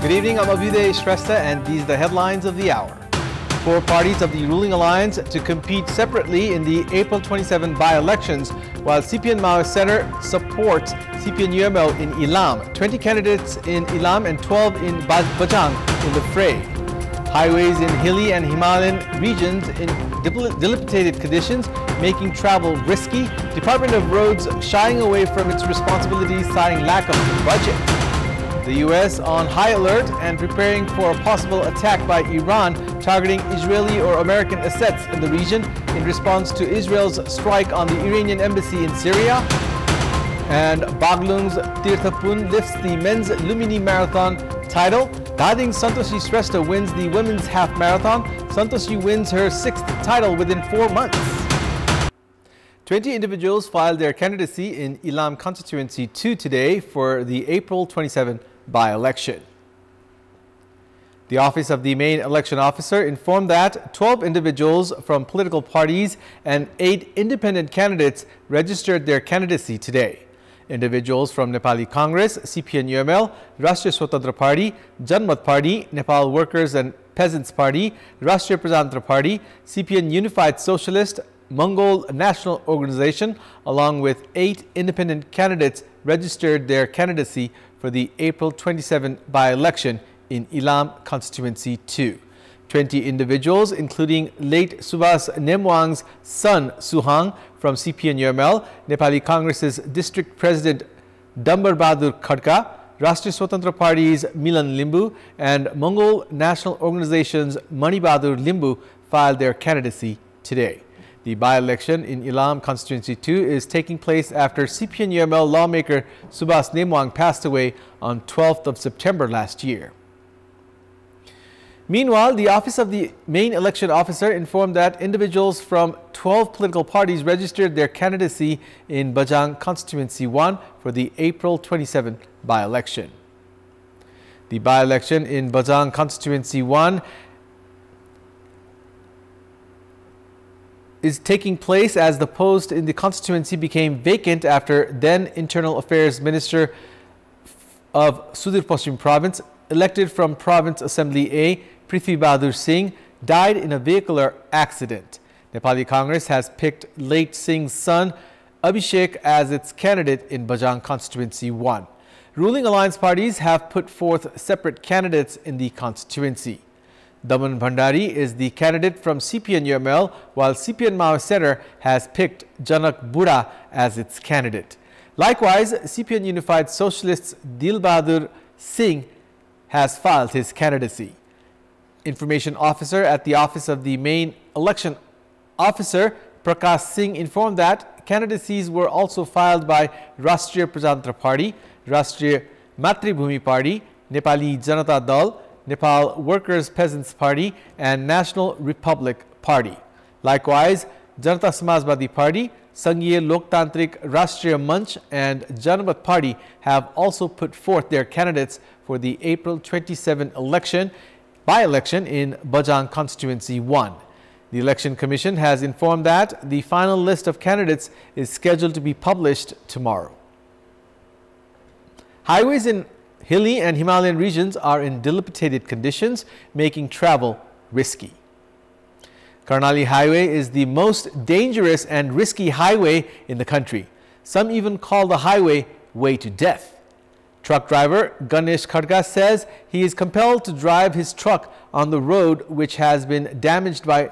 Good evening, I'm Abhyuday Shrestha and these are the headlines of the hour. Four parties of the ruling alliance to compete separately in the April 27 by-elections, while CPN Maoist Center supports CPN UML in Ilam. 20 candidates in Ilam and 12 in Bajang in the fray. Highways in hilly and Himalayan regions in dilapidated conditions, making travel risky. Department of Roads shying away from its responsibilities, citing lack of budget. The U.S. on high alert and preparing for a possible attack by Iran targeting Israeli or American assets in the region in response to Israel's strike on the Iranian embassy in Syria. And Baglung's Tirthapun lifts the men's Lumini Marathon title. Dading Santoshi Shrestha wins the women's half marathon. Santoshi wins her 6th title within 4 months. 20 individuals filed their candidacy in Ilam Constituency 2 today for the April 27 by-election. The Office of the Main Election Officer informed that 12 individuals from political parties and 8 independent candidates registered their candidacy today. Individuals from Nepali Congress, CPN UML, Rashtriya Swatantra Party, Janmat Party, Nepal Workers and Peasants Party, Rashtriya Prajantra Party, CPN Unified Socialist, Mongol National Organization, along with 8 independent candidates registered their candidacy for the April 27 by-election in Ilam Constituency 2. 20 individuals, including late Subhas Nemwang's son Suhang from CPN UML, Nepali Congress's District President Dambar Bahadur Khadka, Rashtriya Swatantra Party's Milan Limbu, and Mongol National Organization's Mani Bahadur Limbu filed their candidacy today. The by-election in Ilam Constituency 2 is taking place after CPN UML lawmaker Subhas Nemwang passed away on 12th of September last year. Meanwhile, the Office of the Main Election Officer informed that individuals from 12 political parties registered their candidacy in Bajang Constituency 1 for the April 27 by-election. The by-election in Bajang Constituency 1 is taking place as the post in the constituency became vacant after then Internal Affairs Minister of Sudur Paschim Province, elected from Province Assembly A, Prithvi Bahadur Singh, died in a vehicular accident. Nepali Congress has picked late Singh's son Abhishek as its candidate in Bajang Constituency 1. Ruling alliance parties have put forth separate candidates in the constituency. Daman Bhandari is the candidate from CPN UML, while CPN Maoist Center has picked Janak Bura as its candidate. Likewise, CPN Unified Socialists Dil Bahadur Singh has filed his candidacy. Information Officer at the Office of the Main Election Officer, Prakash Singh, informed that candidacies were also filed by Rashtriya Prajantra Party, Rashtriya Matribhumi Party, Nepali Janata Dal, Nepal Workers Peasants Party and National Republic Party. Likewise, Janata Samajwadi Party, Sanghiya Loktantrik Rashtriya Manch and Janmat Party have also put forth their candidates for the April 27 by-election in Bajang Constituency 1. The Election Commission has informed that the final list of candidates is scheduled to be published tomorrow. Highways in hilly and Himalayan regions are in dilapidated conditions, making travel risky. Karnali Highway is the most dangerous and risky highway in the country. Some even call the highway way to death. Truck driver Ganesh Khadka says he is compelled to drive his truck on the road, which has been damaged by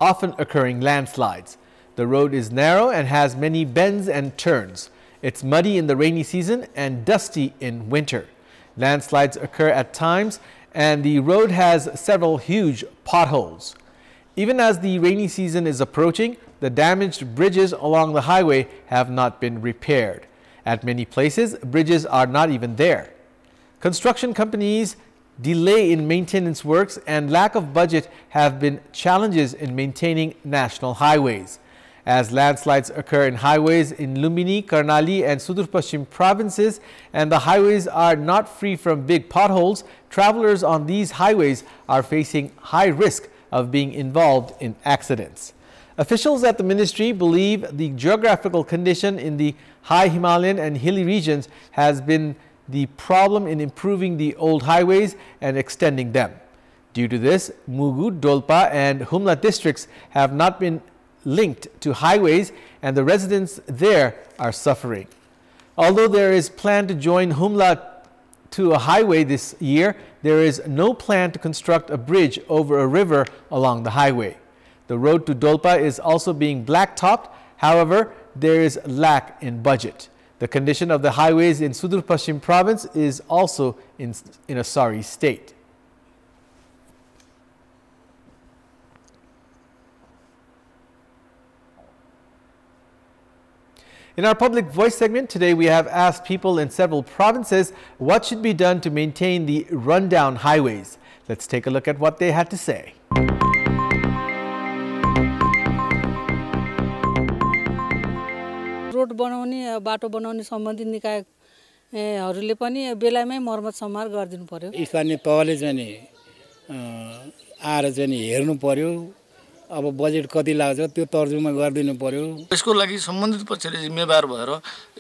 often occurring landslides. The road is narrow and has many bends and turns. It's muddy in the rainy season and dusty in winter. Landslides occur at times and the road has several huge potholes. Even as the rainy season is approaching, the damaged bridges along the highway have not been repaired. At many places, bridges are not even there. Construction companies' delay in maintenance works and lack of budget have been challenges in maintaining national highways. As landslides occur in highways in Lumbini, Karnali and Sudur Paschim provinces and the highways are not free from big potholes, travelers on these highways are facing high risk of being involved in accidents. Officials at the ministry believe the geographical condition in the high Himalayan and hilly regions has been the problem in improving the old highways and extending them. Due to this, Mugu, Dolpa and Humla districts have not been linked to highways, and the residents there are suffering. Although there is plan to join Humla to a highway this year, there is no plan to construct a bridge over a river along the highway. The road to Dolpa is also being blacktopped. However, there is lack in budget. The condition of the highways in Sudur Paschim province is also in a sorry state. In our public voice segment today, we have asked people in several provinces what should be done to maintain the rundown highways. Let's take a look at what they had to say. Road बनाउने बाटो बनाउने सम्बन्धित निकायहरूले पनि बेलामै मर्मत समार गरिदिनु पर्यो। स्थानीय तहले चाहिँ आएर चाहिँ हेर्नु पर्यो। अब बजेट कति लाग्छ त्यो तर्जुमा गरिदिनु पर्यो। यसको लागि सम्बन्धित पक्षले जिम्मेवार भएर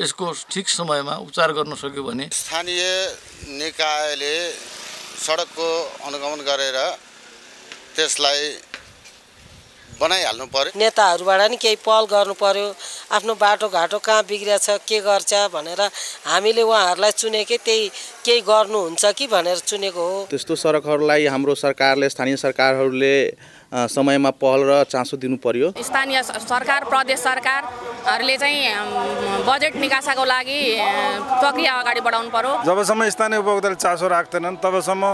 यसको ठीक समयमा उपचार गर्न सक्यो भने स्थानीय निकायले सडकको अनुगमन गरेर त्यसलाई बनाइहाल्नु पर्यो। नेताहरूबाट नि केही पहल गर्नु पर्यो। आफ्नो बाटो घाटो कहाँ बिग्रेछ के गर्छ भनेर हामीले उहाँहरूलाई चुनेकै त्यही केही गर्नुहुन्छ कि भनेर चुनेको हो। त्यस्तो सडकहरूलाई हाम्रो सरकारले स्थानीय सरकारहरूले समयमा पहल र चासो दिनु पर्यो। स्थानीय सरकार प्रदेश सरकारहरूले चाहिँ बजेट निकासाको लागि प्रक्रिया अगाडि बढाउनु पर्यो। जबसम्म स्थानीय उपभोक्ताले चासो राख्दैनन् तबसम्म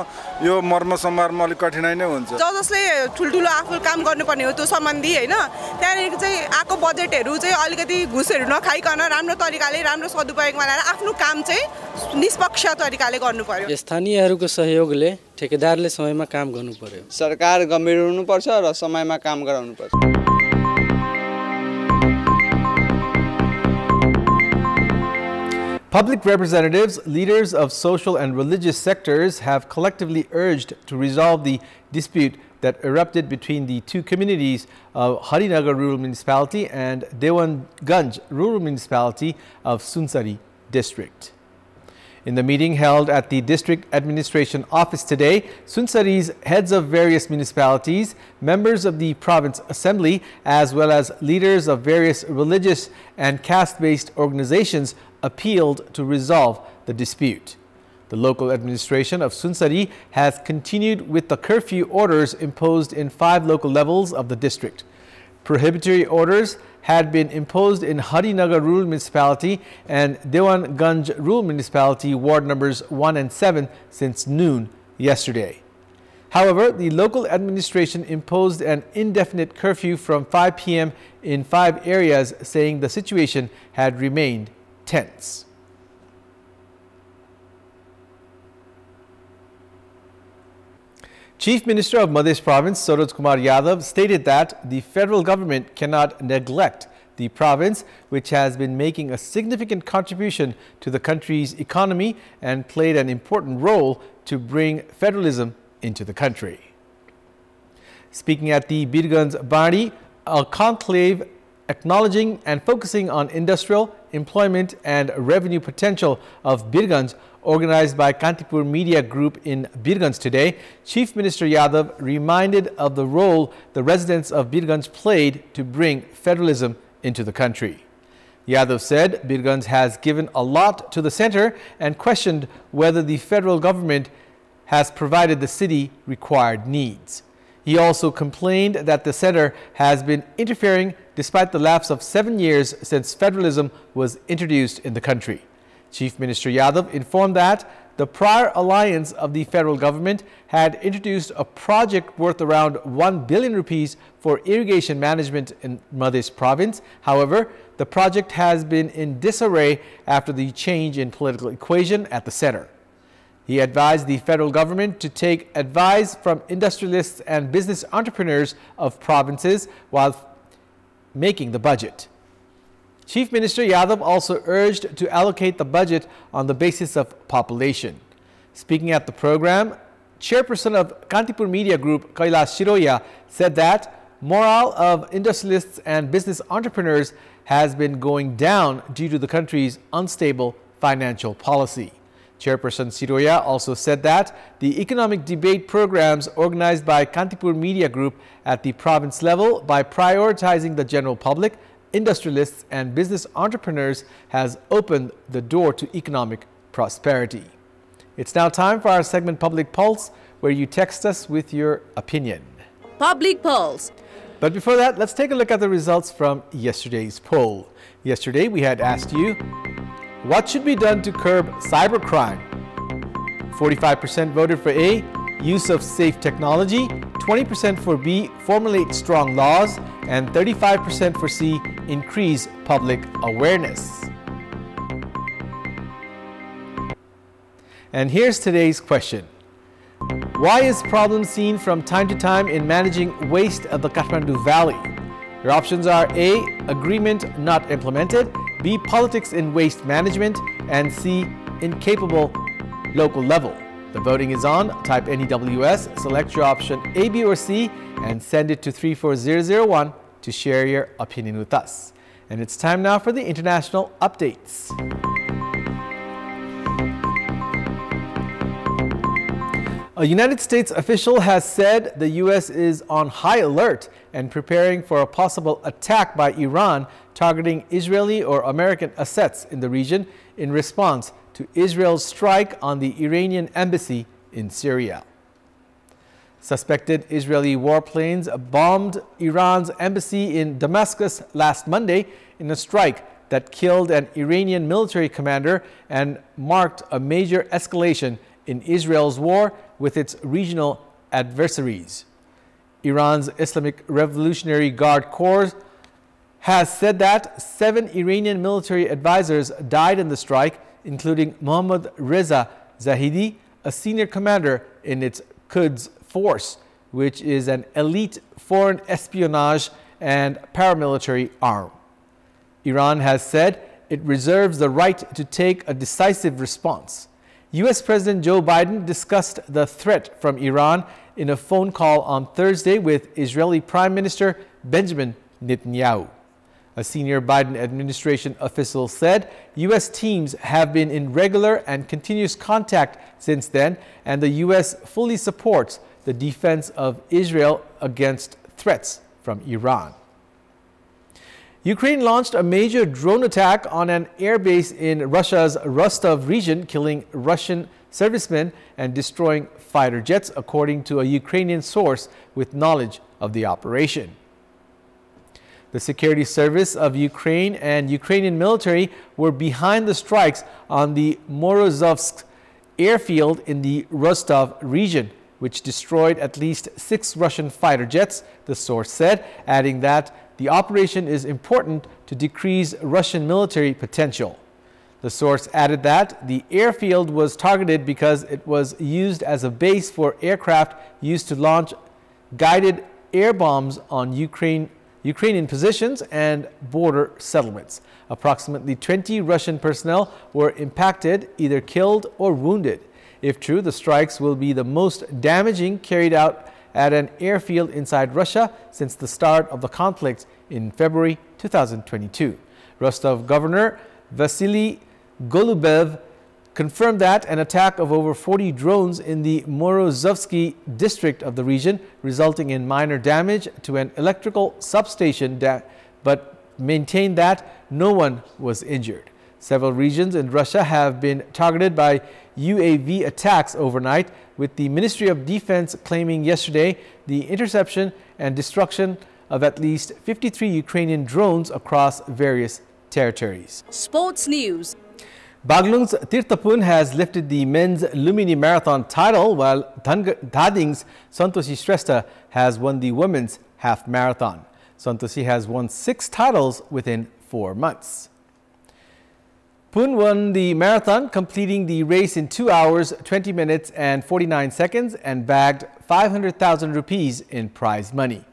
यो मर्म समारमा अलिक कठिनाइ नै हुन्छ। जसले ठुलठुलो आफू काम गर्नुपर्ने हो त्यो सम्बन्धी हैन, त्यहाँनिर चाहिँ आको बजेटहरू चाहिँ अलिकति घुसहरू नखाइकन राम्रो तरिकाले राम्रो सदुपयोगमा ल्याएर आफ्नो काम चाहिँ निष्पक्ष तरिकाले गर्नु पर्यो। स्थानीयहरूको सहयोगले ठेकेदारले समयमा काम गर्नु पर्यो। सरकार गम्भीर हुनुपर्छ र समयमा काम गराउनुपर्छ। Public representatives, leaders of social and religious sectors have collectively urged to resolve the dispute that erupted between the two communities of Harinagar Rural Municipality and Dewanganj Rural Municipality of Sunsari District. In the meeting held at the District Administration Office today, Sunsari's heads of various municipalities, members of the Province Assembly, as well as leaders of various religious and caste-based organizations appealed to resolve the dispute. The local administration of Sunsari has continued with the curfew orders imposed in 5 local levels of the district. Prohibitory orders had been imposed in Harinagar Rural Municipality and Dewanganj Rural Municipality Ward numbers 1 and 7 since noon yesterday. However, the local administration imposed an indefinite curfew from 5 p.m. in 5 areas, saying the situation had remained tense. Chief Minister of Madhya Province Saroj Kumar Yadav stated that the federal government cannot neglect the province, which has been making a significant contribution to the country's economy and played an important role to bring federalism into the country. Speaking at the Birganj Bani, a conclave acknowledging and focusing on industrial, employment and revenue potential of Birganj, organized by Kantipur Media Group in Birganj today, Chief Minister Yadav reminded of the role the residents of Birganj played to bring federalism into the country. Yadav said Birganj has given a lot to the center and questioned whether the federal government has provided the city required needs. He also complained that the center has been interfering despite the lapse of 7 years since federalism was introduced in the country. Chief Minister Yadav informed that the prior alliance of the federal government had introduced a project worth around 1 billion rupees for irrigation management in Madhya province. However, the project has been in disarray after the change in political equation at the center. He advised the federal government to take advice from industrialists and business entrepreneurs of provinces while making the budget. Chief Minister Yadav also urged to allocate the budget on the basis of population. Speaking at the program, Chairperson of Kantipur Media Group, Kailash Shiroya, said that morale of industrialists and business entrepreneurs has been going down due to the country's unstable financial policy. Chairperson Siroya also said that the economic debate programs organized by Kantipur Media Group at the province level by prioritizing the general public, industrialists and business entrepreneurs has opened the door to economic prosperity. It's now time for our segment Public Pulse, where you text us with your opinion. Public Pulse. But before that, let's take a look at the results from yesterday's poll. Yesterday, we had asked you, what should be done to curb cybercrime? 45% voted for A, use of safe technology, 20% for B, formulate strong laws, and 35% for C, increase public awareness. And here's today's question. Why is problem seen from time to time in managing waste of the Kathmandu Valley? Your options are A, agreement not implemented, B, politics in waste management, and C, incapable local level. The voting is on. Type NEWS, select your option A, B, or C, and send it to 34001 to share your opinion with us. And it's time now for the international updates. A United States official has said the U.S. is on high alert and preparing for a possible attack by Iran targeting Israeli or American assets in the region in response to Israel's strike on the Iranian embassy in Syria. Suspected Israeli warplanes bombed Iran's embassy in Damascus last Monday in a strike that killed an Iranian military commander and marked a major escalation in Israel's war with its regional adversaries. Iran's Islamic Revolutionary Guard Corps has said that 7 Iranian military advisors died in the strike, including Mohammad Reza Zahidi, a senior commander in its Quds force, which is an elite foreign espionage and paramilitary arm. Iran has said it reserves the right to take a decisive response. U.S. President Joe Biden discussed the threat from Iran in a phone call on Thursday with Israeli Prime Minister Benjamin Netanyahu. A senior Biden administration official said U.S. teams have been in regular and continuous contact since then, and the U.S. fully supports the defense of Israel against threats from Iran. Ukraine launched a major drone attack on an airbase in Russia's Rostov region, killing Russian servicemen and destroying fighter jets, according to a Ukrainian source with knowledge of the operation. The security service of Ukraine and Ukrainian military were behind the strikes on the Morozovsk airfield in the Rostov region, which destroyed at least 6 Russian fighter jets, the source said, adding that the operation is important to decrease Russian military potential. The source added that the airfield was targeted because it was used as a base for aircraft used to launch guided air bombs on Ukrainian positions and border settlements. Approximately 20 Russian personnel were impacted, either killed or wounded. If true, the strikes will be the most damaging carried out at an airfield inside Russia since the start of the conflict in February 2022. Rostov Governor Vasily Golubev confirmed that an attack of over 40 drones in the Morozovsky district of the region, resulting in minor damage to an electrical substation, but maintained that no one was injured. Several regions in Russia have been targeted by UAV attacks overnight, with the Ministry of Defense claiming yesterday the interception and destruction of at least 53 Ukrainian drones across various territories. Sports news. Baglung's Tirthapun has lifted the men's Lumini Marathon title, while Dhading's Santoshi Shrestha has won the women's half marathon. Santoshi has won 6 titles within 4 months. Pun won the marathon, completing the race in 2 hours, 20 minutes and 49 seconds and bagged 500,000 rupees in prize money.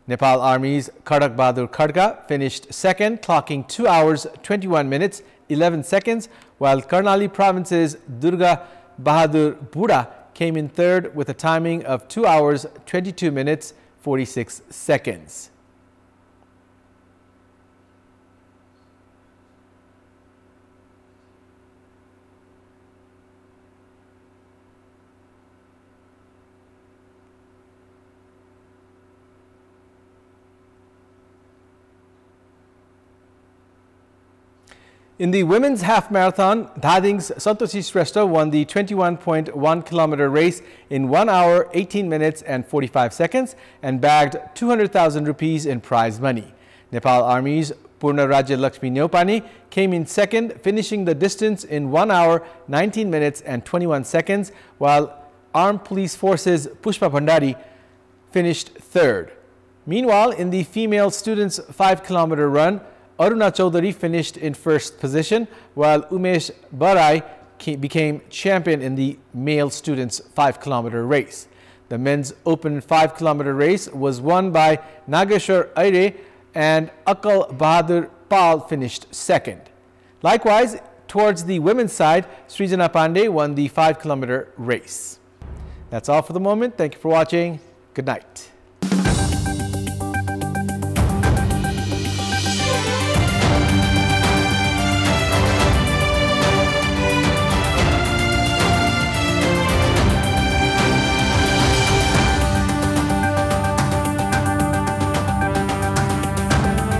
Nepal Army's Khadak Bahadur Khadka finished second, clocking 2 hours, 21 minutes, 11 seconds, while Karnali Province's Durga Bahadur Buda came in third with a timing of 2 hours, 22 minutes, 46 seconds. In the women's half marathon, Dhading's Santoshi Shrestha won the 21.1 kilometer race in 1 hour, 18 minutes and 45 seconds and bagged 200,000 rupees in prize money. Nepal Army's Purna Rajya Lakshmi Neopani came in second, finishing the distance in 1 hour, 19 minutes and 21 seconds, while Armed Police Forces Pushpa Bhandari finished third. Meanwhile, in the female students' 5 kilometer run, Aruna Chaudhary finished in first position, while Umesh Barai became champion in the male students' 5 kilometer race. The men's open 5 kilometer race was won by Nageshwar Aire, and Akal Bahadur Pal finished second. Likewise, towards the women's side, Srijana Pandey won the 5 kilometer race. That's all for the moment. Thank you for watching. Good night.